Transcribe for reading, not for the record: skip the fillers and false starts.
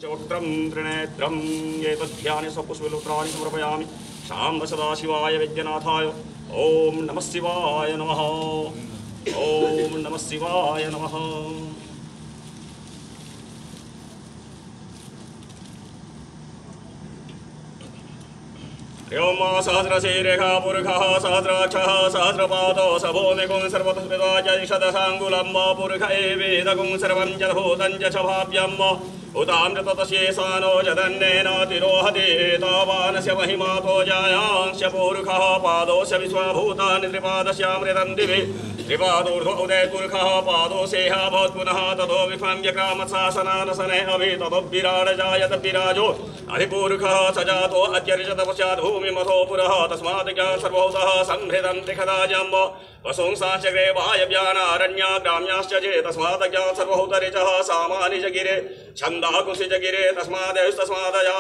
चोत्रं त्रिनेत्रं एतद्ध्याने स्वपुष्पलोत्राणि समर्पयामि। शाम्ब सदाशिवाय वैद्यनाथाय ओम नमः शिवाय नमः। ओम नमः शिवाय नमः। व्योम सहस्रशीर्षः पुरुषः सहस्राक्षः सहस्रपादो सभूमिकुं सर्वतस्मिताजयशतसाङ्गुलं पुरुष एवेदकुं सर्वं जलभूतं च भाव्यम् उतामृततशेषानो जदन्नेन तिरोहति तावानस्य महिमातो जायांश पुरुषः पादोस्य विश्वभूतानि त्रिपादस्यामृतं दिवि त्रिपादोर्ध्व उदयपुरुषः पादोसेह भवत् पुनः ततो विफम्यक्रामत्सासनानसने अभि ततो विराड जायत विराजो अधिपुरुषः सजातो अत्यर्जत पश्चात् भूमिमथो पुरः तस्मात् सर्वभूतः संहृतं त्रिखदाजम् वसुंसाश्चक्रे वायव्यानारण्या ग्राम्याश्च चे तस्मात् सर्वभूतरिचः सामानि च गिरे छन्दाकुंसि च गिरे तस्मादयस्तस्मादया